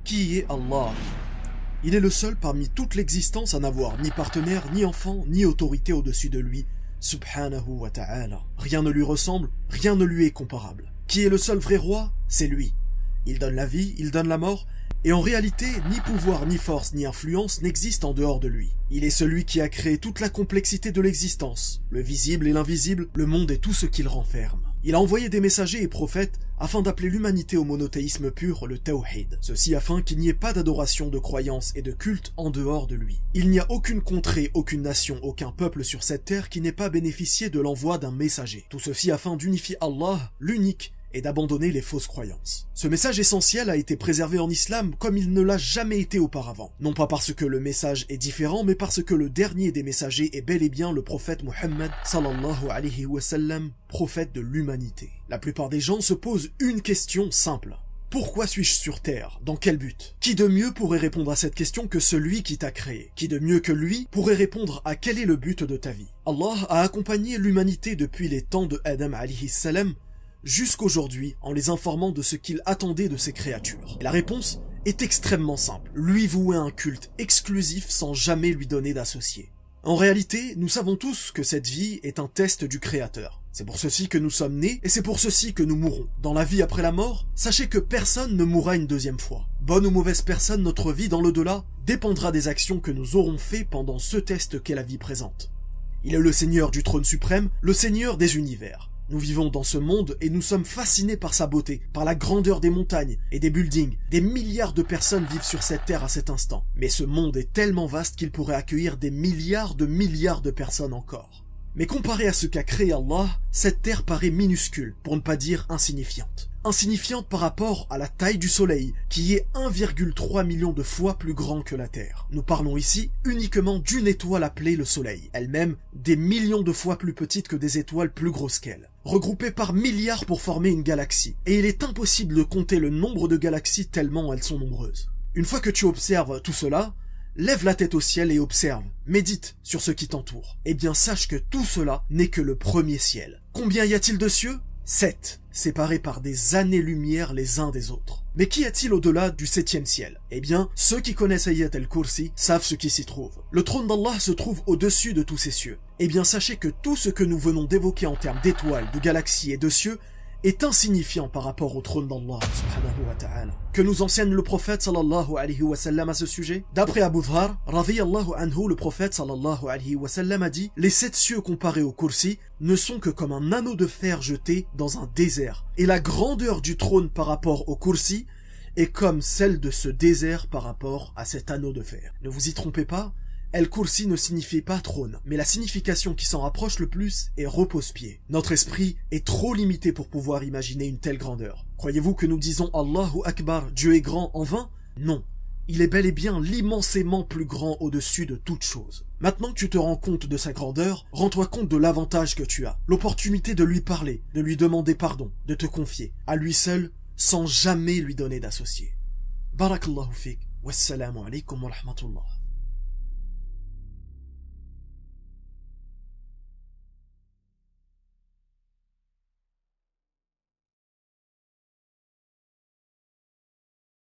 Qui est Allah? Il est le seul parmi toute l'existence à n'avoir ni partenaire, ni enfant, ni autorité au-dessus de lui, subhanahu wa ta'ala. Rien ne lui ressemble, rien ne lui est comparable. Qui est le seul vrai roi? C'est lui. Il donne la vie, il donne la mort, et en réalité, ni pouvoir, ni force, ni influence n'existent en dehors de lui. Il est celui qui a créé toute la complexité de l'existence, le visible et l'invisible, le monde et tout ce qu'il renferme. Il a envoyé des messagers et prophètes afin d'appeler l'humanité au monothéisme pur, le tawhid. Ceci afin qu'il n'y ait pas d'adoration, de croyance et de culte en dehors de lui. Il n'y a aucune contrée, aucune nation, aucun peuple sur cette terre qui n'ait pas bénéficié de l'envoi d'un messager. Tout ceci afin d'unifier Allah, l'unique, et d'abandonner les fausses croyances. Ce message essentiel a été préservé en islam comme il ne l'a jamais été auparavant. Non pas parce que le message est différent, mais parce que le dernier des messagers est bel et bien le prophète Muhammad sallallahu alayhi wa sallam, prophète de l'humanité. La plupart des gens se posent une question simple. Pourquoi suis-je sur terre? Dans quel but? Qui de mieux pourrait répondre à cette question que celui qui t'a créé? Qui de mieux que lui pourrait répondre à quel est le but de ta vie? Allah a accompagné l'humanité depuis les temps de Adam alayhi salam jusqu'aujourd'hui en les informant de ce qu'il attendait de ses créatures. Et la réponse est extrêmement simple. Lui vouer un culte exclusif sans jamais lui donner d'associé. En réalité, nous savons tous que cette vie est un test du Créateur. C'est pour ceci que nous sommes nés et c'est pour ceci que nous mourrons. Dans la vie après la mort, sachez que personne ne mourra une deuxième fois. Bonne ou mauvaise personne, notre vie dans l'au-delà dépendra des actions que nous aurons faites pendant ce test qu'est la vie présente. Il est le Seigneur du trône suprême, le Seigneur des univers. Nous vivons dans ce monde et nous sommes fascinés par sa beauté, par la grandeur des montagnes et des buildings. Des milliards de personnes vivent sur cette terre à cet instant. Mais ce monde est tellement vaste qu'il pourrait accueillir des milliards de personnes encore. Mais comparé à ce qu'a créé Allah, cette terre paraît minuscule, pour ne pas dire insignifiante. Insignifiante par rapport à la taille du soleil, qui est 1,3 million de fois plus grand que la Terre. Nous parlons ici uniquement d'une étoile appelée le soleil, elle-même des millions de fois plus petite que des étoiles plus grosses qu'elle, regroupées par milliards pour former une galaxie, et il est impossible de compter le nombre de galaxies tellement elles sont nombreuses. Une fois que tu observes tout cela, lève la tête au ciel et observe, médite sur ce qui t'entoure. Eh bien sache que tout cela n'est que le premier ciel. Combien y a-t-il de cieux? 7, séparés par des années-lumière les uns des autres. Mais qu'y a-t-il au-delà du 7e ciel? Eh bien, ceux qui connaissent Ayat al-Kursi savent ce qui s'y trouve. Le trône d'Allah se trouve au-dessus de tous ces cieux. Eh bien, sachez que tout ce que nous venons d'évoquer en termes d'étoiles, de galaxies et de cieux est insignifiant par rapport au trône d'Allah subhanahu wa ta'ala. Que nous enseigne le prophète sallallahu alayhi wa sallam à ce sujet? D'après Abu Dhar, radiyallahu anhu, le prophète sallallahu alayhi wa sallam a dit: les 7 cieux comparés au Kursi ne sont que comme un anneau de fer jeté dans un désert. Et la grandeur du trône par rapport au Kursi est comme celle de ce désert par rapport à cet anneau de fer. Ne vous y trompez pas, El-Kursi ne signifie pas trône, mais la signification qui s'en rapproche le plus est repose-pied. Notre esprit est trop limité pour pouvoir imaginer une telle grandeur. Croyez-vous que nous disons Allahu Akbar, Dieu est grand en vain? Non. Il est bel et bien l'immensément plus grand au-dessus de toute chose. Maintenant que tu te rends compte de sa grandeur, rends-toi compte de l'avantage que tu as. L'opportunité de lui parler, de lui demander pardon, de te confier à lui seul, sans jamais lui donner d'associé. Barakallahu fik. Wassalamu alaikum wa rahmatullah.